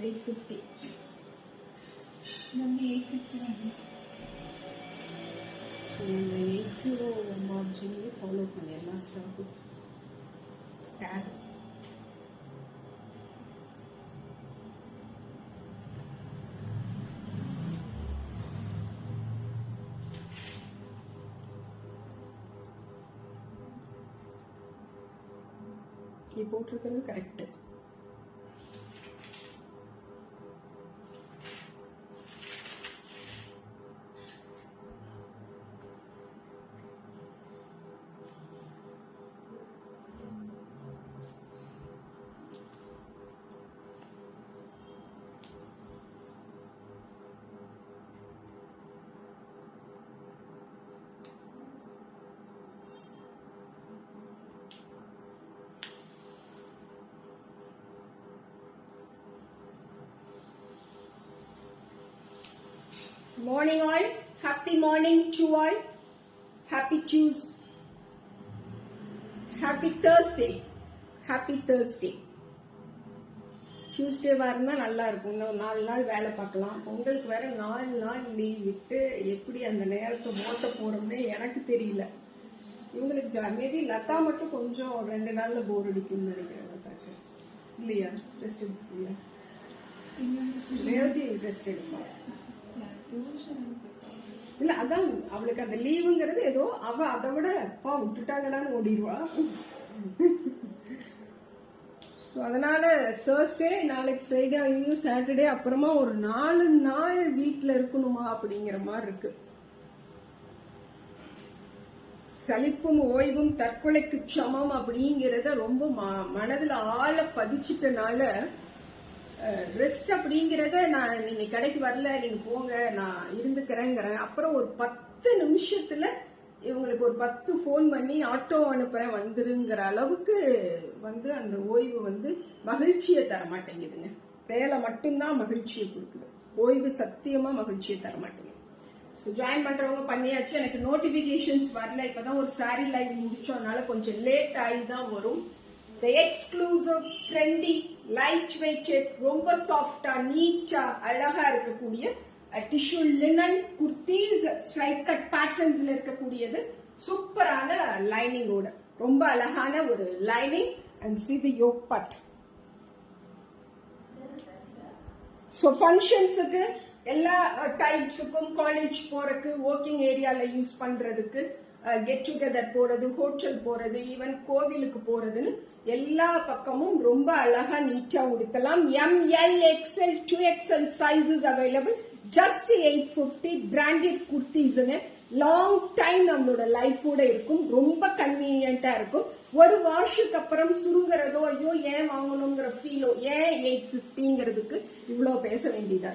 850. Number 850 இந்த 80 margin follow பண்ணிடலாம் stock tag ये போட்டிருக்கிறது correct. Morning all, happy morning to all, happy Tuesday, happy Thursday, happy Thursday. Tuesday வரனா நல்லா இருக்கும். இன்னும் 4 நாள் வேலை பார்க்கலாம். உங்களுக்கு வேற 4 நாள் லீவ் விட்டு எப்படி அந்த நேரத்தை ஓட்ட போறோம்னே எனக்கு தெரியல. இவங்களுக்கு மேபி லதா மட்டும் கொஞ்சம் 2 நாள்ல போர் அடிக்கும்னு நினைக்கிறேன். லதாக்கு இல்லையா? ரெஸ்ட் எடுக்கல. ரேவதி ரெஸ்ட் எடுப்பா. இல்ல அதான் அவளுக்கு அந்த லீவுங்கிறது ஏதோ அவ அதை விட அப்பா விட்டுட்டாங்கடான்னு ஓடிடுவா. அதனால Thursday நாளைக்கு ஃப்ரைடே ஐயோ சாட்டர்டே அப்புறமா ஒரு 4 நாள் வீட்டுல இருக்கணுமா அப்படிங்கிற மாதிரி இருக்கு. சலிப்பும் ஓய்வும் தற்கொலைக்கு சமம் அப்படிங்கறத ரொம்ப மனதுல ஆழ பதிச்சிட்டனால ரெஸ்ட் அப்படிங்கறத நான் நீங்க கடைக்கு வரல நீங்க போங்க நான் இருந்துக்கிறேங்கிறேன். அப்புறம் ஒரு 10 நிமிஷத்துல இவங்களுக்கு ஒரு 10 போன் பண்ணி ஆட்டோ அனுப்புறேன் வந்துருங்கிற அளவுக்கு வந்து அந்த ஓய்வு வந்து மகிழ்ச்சியை தர மாட்டேங்குதுங்க. வேலை மட்டும்தான் மகிழ்ச்சியை கொடுக்குது. ஓய்வு சத்தியமா மகிழ்ச்சியை தர மாட்டேங்குது. ஸோ ஜாயின் பண்றவங்க பண்ணியாச்சு. எனக்கு நோட்டிபிகேஷன்ஸ் வரல. இப்பதான் ஒரு சாரி லைவ் முடிச்சோம்னால கொஞ்சம் லேட் ஆகி தான் வரும். The exclusive, trendy, light-weighted, ரொம்ப சாஃப்டா நீட்டா அழகா இருக்கக்கூடிய tissue linen kurtis straight cut பேட்டர்ன்ஸ்ல இருக்கக்கூடியது சூப்பரான லைனிங்கோட ரொம்ப அழகான ஒரு lining and see the yoke part. So ஃபங்க்ஷன்ஸுக்கு எல்லா டைப்ஸுக்கும் காலேஜ் போறதுக்கு ஒர்க்கிங் ஏரியால யூஸ் பண்றதுக்கு கெட் டுகெதர் போறது ஹோட்டல் போறது ஈவன் கோவிலுக்கு போறதுன்னு எல்லா பக்கமும் ரொம்ப அழகா நீட்டா உடுத்தலாம். ML XL 2XL sizes available. Just 850 branded குர்த்திஸ்னு லாங் டைம் நம்மளோட லைஃபோட இருக்கும். ரொம்ப கன்வீனியன்டா இருக்கும். ஒரு வாஷுக்கு அப்புறம் சுருங்குறதோ ஐயோ ஏன் வாங்கணுங்கிற ஃபீலோ ஏன் 850ங்கிறதுக்கு இவ்வளவு பேச வேண்டியதா.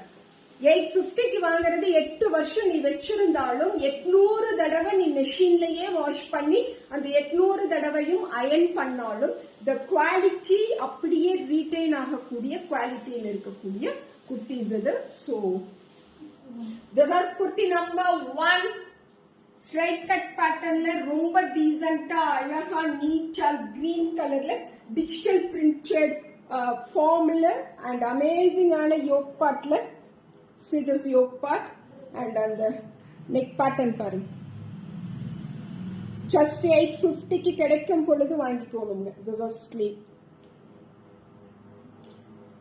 850க்கு வாங்குறது 8 வருஷம் நீ வச்சிருந்தாலும் 800 தடவை நீ மெஷின்லயே வாஷ் பண்ணி அந்த 800 தடவையும் அயன் பண்ணாலும் the குவாலிட்டி அப்படியே ரீட்டைன் ஆகக்கூடிய குவாலிட்டியில இருக்கக்கூடிய குர்த்திஸ் இது. So this is kurti number 1 straight cut பேட்டர்ன்ல ரொம்ப டீசென்டா அழகா நீட்டா கிரீன் கலர்ல டிஜிட்டல் பிரிண்டட் ஃபார்ம்ல அண்ட் அமேசிங்கான யோக் பார்ட்ல see this yoke part and on the neck pattern பாருங்க. just 850க்கு கிடைக்கும் பொழுது வாங்கிக்கோங்க. this is sleeve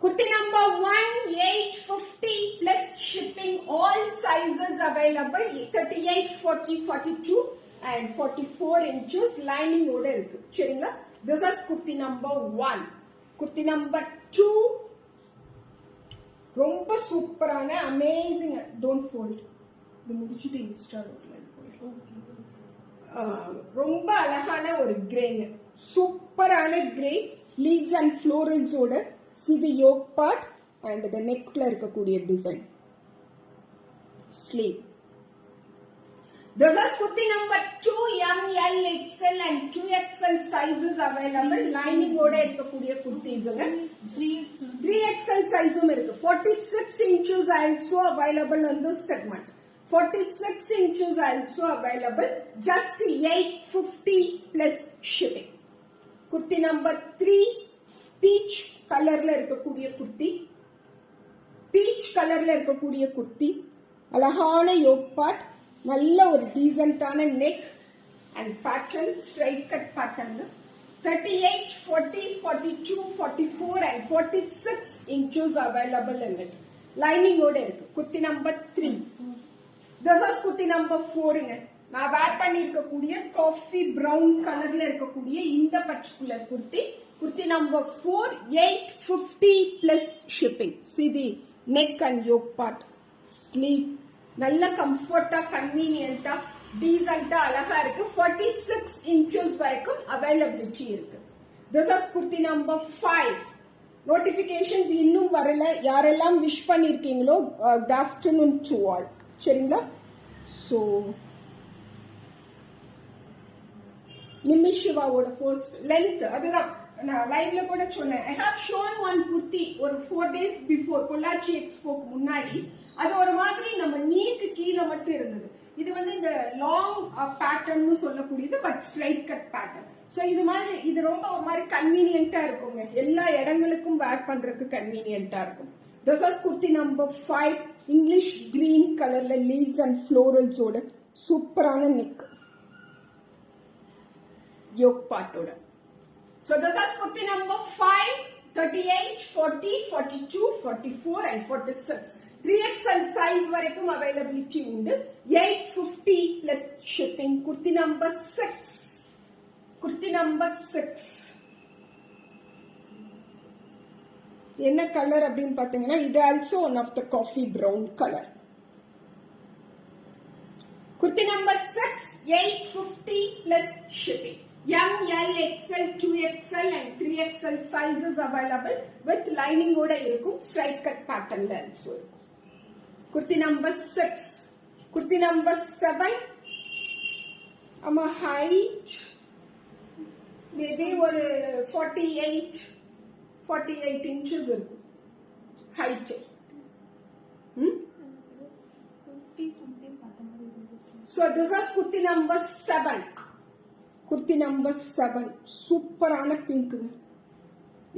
kurti number 1 850 plus shipping all sizes available 38 40 42 and 44 inches lining ஓட இருக்கு. சரிங்களா? this is kurti number 1. kurti number 2 ரொம்ப சூப்பரான அமேசிங் டோன்ட் ஃபோல்ட் இது முடிச்சுட்டு இன்ஸ்டால ரொம்ப அழகான ஒரு கிரேங்க சூப்பரான கிரே லீவ்ஸ் அண்ட் ஃப்ளோரல்ஸோட see the yoke part and the நெக்ல இருக்கக்கூடிய design sleeve. This is kurti number 2 ML XL and 2XL sizes available. lining ஓட இருக்கக்கூடிய குர்தீஸ்ங்க 3XL சைஸும் இருக்கு. 46 inches also available in this segment. 46 inches also available. just 850 plus shipping. kurti number 3 peach கலர்ல இருக்கக்கூடிய kurti beach கலர்ல இருக்கக்கூடிய குர்த்தி, அழகான யோக் பார்ட், நல்ல ஒரு டீசென்டான neck and pattern, straight cut pattern. 38, 40, 42, 44 and 46 inches available in it. Lining ஓட இருக்கு. Kurti number 3. This is kurti number 4ங்க. நான் வேர் பண்ணிருக்கக்கூடிய காஃபி பிரவுன் கலர்ல இருக்கக்கூடிய இந்த particular kurti, kurti number 4, 850 plus shipping. See the neck and yoke part, sleeve, நல்ல கம்ஃபர்ட்டா, கன்வீனியன்ட்டா, டீசென்ட்டா, அழகா இருக்கு. 46 inches வரைக்கும் அவைலபிலிட்டி இருக்கு. This is kurti number 5. Notifications இன்னும் வரல. யாரெல்லாம் விஷ் பண்ணிருக்கீங்களோ குட் ஆஃப்டர்நூன் டு ஆல். சரிங்களா? ஸோ நிமிஷிவாவோட ஃபர்ஸ்ட் லென்த் அதுதான் நான் லைவ்ல கூட சொன்னேன். I have shown one kurti ஒரு 4 days பிஃபோர் பொள்ளாச்சி எக்ஸ்போக்கு முன்னாடி. அது ஒரு மாதிரி நம்ம நீக்கு கீழே மட்டும் இருந்தது. இது வந்து இந்த லாங் பேட்டர்ன் சொல்லக்கூடியது, but straight cut pattern. So இது மாதிரி இது ரொம்ப ஒரு மாதிரி கன்வீனியன்ட்டா இருக்குங்க. எல்லா இடங்களுக்கும் வேர் பண்றதுக்கு கன்வீனியன்ட்டா இருக்கும். This is kurti number 5, English green கலர்ல லீவ்ஸ் அண்ட் ஃப்ளோரல்ஸோட சூப்பரான நெக், யோக் பார்ட்டோட. So this is kurti number 5, 38, 40, 42, 44 and 46. 3XL size வரைக்கும் availability உண்டு. 850 plus shipping. kurti number 6. kurti number 6. என்ன கலர் அப்படின்னு பாத்தீங்கன்னா இது also one of the coffee brown colour. kurti number 6, 850 plus shipping. M, L, XL, 2XL and 3XL sizes available with lining ஓட இருக்கும். straight cut patternல also இருக்கும். kurti number 6. kurti number 7. ama height maybe ஒரு 48 inches இருக்கும் height. So this is kurti number 7. kurti number 7, சூப்பரான pink,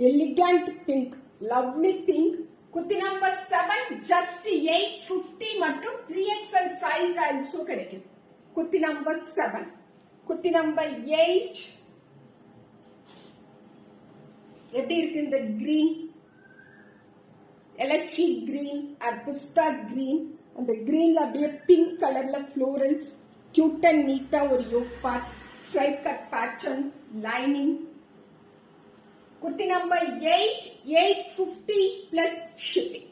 elegant pink, lovely pink. kurti number 7 just 850 மற்றும் 3XL size also கிடைக்கும். kurti number 7. kurti number 8 எப்படி இருக்கு இந்த green, எலச்சி green R பிஸ்தா green, அந்த கிரீன்ல அப்படியே பிங்க் கலர்ல ஃப்ளோரல்ஸ், கியூட் அண்ட் நீட்டா ஒரு yoke part, straight cut pattern, lining. kurti number 8, 850 plus shipping.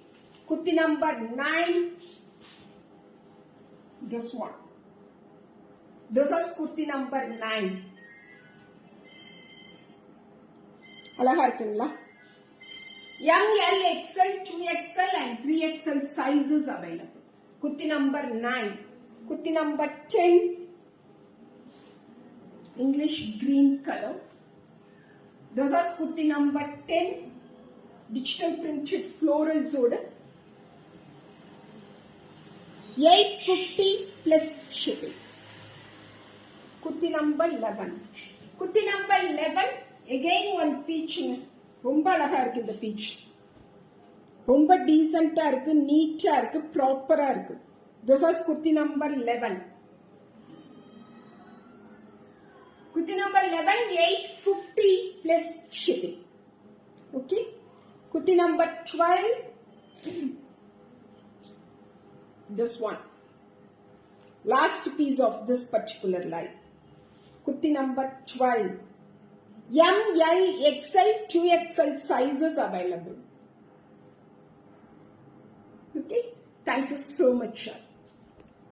kurti number 9, this one. This is kurti number 9. அழகா இருக்குங்களா? M, L, XL, 2XL and 3XL sizes available. kurti number 9. kurti number 10, English green color. This is kurti number 10, digital printed florals order. 850 plus shipping. kurti number 11. kurti number 11, again one peach. ரொம்ப அழகா இருக்கு இந்த beach. ரொம்ப டீசென்ட்டா இருக்கு, நீட்டா இருக்கு, ப்ராப்பரா இருக்கு. This is kurti number 11. kurti number 11, 850 plus shipping. Okay. kurti number 12, this one. Last piece of this particular line. kurti number 12. M, L, XL, 2XL sizes available. Okay. Thank you so much.